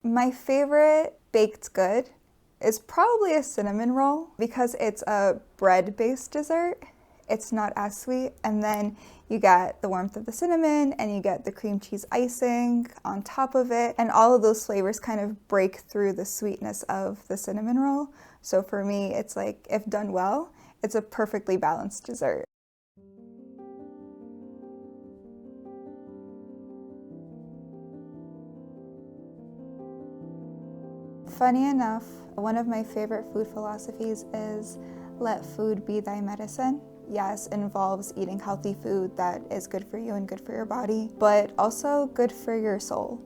My favorite baked good is probably a cinnamon roll because it's a bread-based dessert. It's not as sweet, and then you get the warmth of the cinnamon and you get the cream cheese icing on top of it, and all of those flavors kind of break through the sweetness of the cinnamon roll. So for me, it's like, if done well, it's a perfectly balanced dessert. Funny enough, one of my favorite food philosophies is let food be thy medicine. Yes, it involves eating healthy food that is good for you and good for your body, but also good for your soul.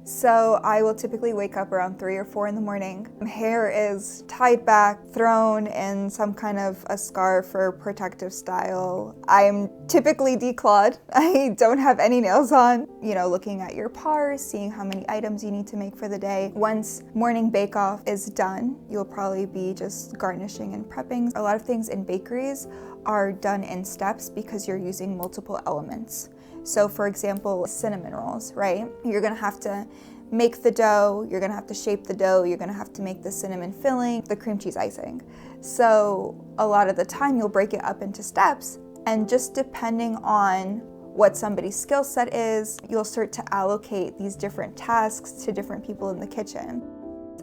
So I will typically wake up around 3 or 4 in the morning. My hair is tied back, thrown in some kind of a scarf or protective style. I'm typically declawed. I don't have any nails on. You know, looking at your pars, seeing how many items you need to make for the day. Once morning bake-off is done, you'll probably be just garnishing and prepping. A lot of things in bakeries are done in steps because you're using multiple elements. So for example, cinnamon rolls, right? You're gonna have to make the dough, you're gonna have to shape the dough, you're gonna have to make the cinnamon filling, the cream cheese icing. So a lot of the time you'll break it up into steps, and just depending on what somebody's skill set is, you'll start to allocate these different tasks to different people in the kitchen.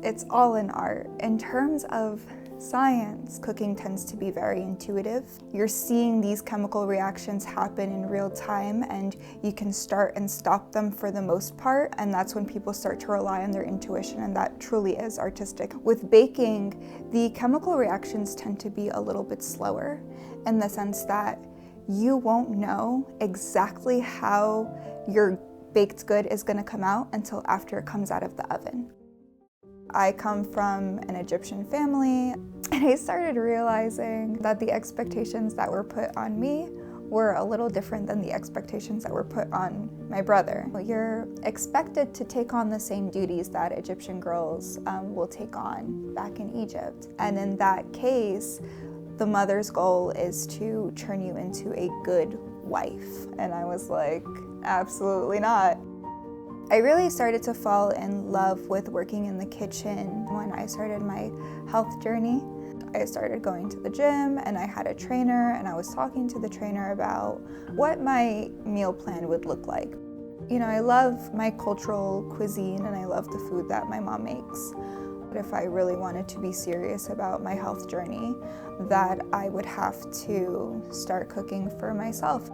It's all an art. In terms of science, cooking tends to be very intuitive. You're seeing these chemical reactions happen in real time, and you can start and stop them for the most part, and that's when people start to rely on their intuition, and that truly is artistic. With baking, the chemical reactions tend to be a little bit slower in the sense that you won't know exactly how your baked good is going to come out until after it comes out of the oven. I come from an Egyptian family, and I started realizing that the expectations that were put on me were a little different than the expectations that were put on my brother. You're expected to take on the same duties that Egyptian girls will take on back in Egypt. And in that case, the mother's goal is to turn you into a good wife. And I was like, absolutely not. I really started to fall in love with working in the kitchen when I started my health journey. I started going to the gym, and I had a trainer, and I was talking to the trainer about what my meal plan would look like. You know, I love my cultural cuisine, and I love the food that my mom makes. But if I really wanted to be serious about my health journey, that I would have to start cooking for myself.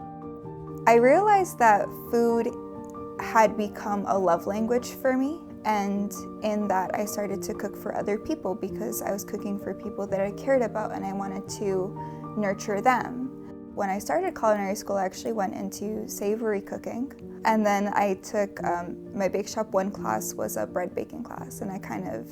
I realized that food had become a love language for me, and in that I started to cook for other people because I was cooking for people that I cared about and I wanted to nurture them. When I started culinary school, I actually went into savory cooking, and then I took my Bake Shop 1 class was a bread baking class, and I kind of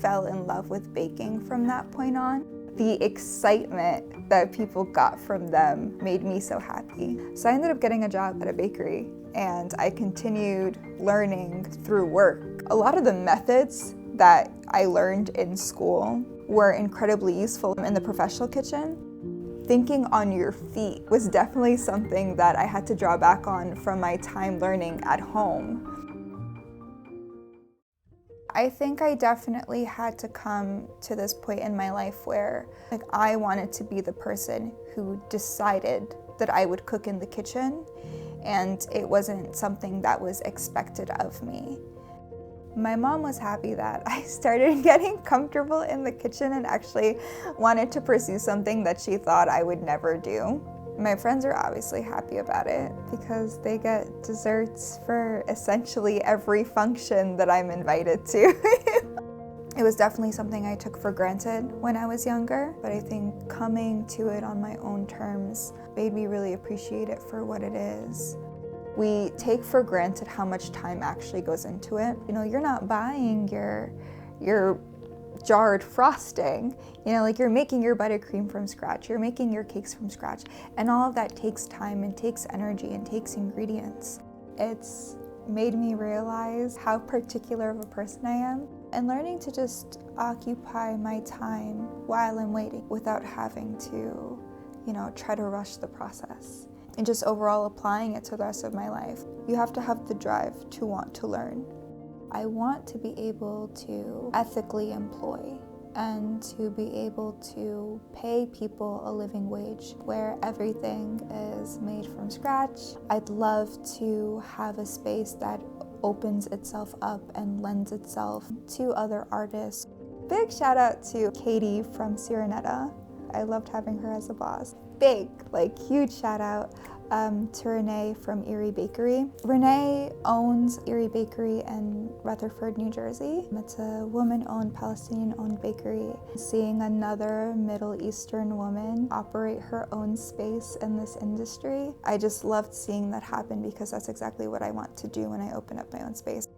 fell in love with baking from that point on. The excitement that people got from them made me so happy. So I ended up getting a job at a bakery, and I continued learning through work. A lot of the methods that I learned in school were incredibly useful in the professional kitchen. Thinking on your feet was definitely something that I had to draw back on from my time learning at home. I think I definitely had to come to this point in my life where I wanted to be the person who decided that I would cook in the kitchen, and it wasn't something that was expected of me. My mom was happy that I started getting comfortable in the kitchen and actually wanted to pursue something that she thought I would never do. My friends are obviously happy about it because they get desserts for essentially every function that I'm invited to. It was definitely something I took for granted when I was younger, but I think coming to it on my own terms made me really appreciate it for what it is. We take for granted how much time actually goes into it. You know, you're not buying your jarred frosting, you know, like you're making your buttercream from scratch, you're making your cakes from scratch, and all of that takes time and takes energy and takes ingredients. It's made me realize how particular of a person I am, and learning to just occupy my time while I'm waiting without having to, you know, try to rush the process. And just overall applying it to the rest of my life. You have to have the drive to want to learn. I want to be able to ethically employ and to be able to pay people a living wage where everything is made from scratch. I'd love to have a space that opens itself up and lends itself to other artists. Big shout out to Katie from Sirenetta. I loved having her as a boss. Big, huge shout out to Renee from Erie Bakery. Renee owns Erie Bakery in Rutherford, New Jersey. It's a woman-owned, Palestinian-owned bakery. Seeing another Middle Eastern woman operate her own space in this industry, I just loved seeing that happen because that's exactly what I want to do when I open up my own space.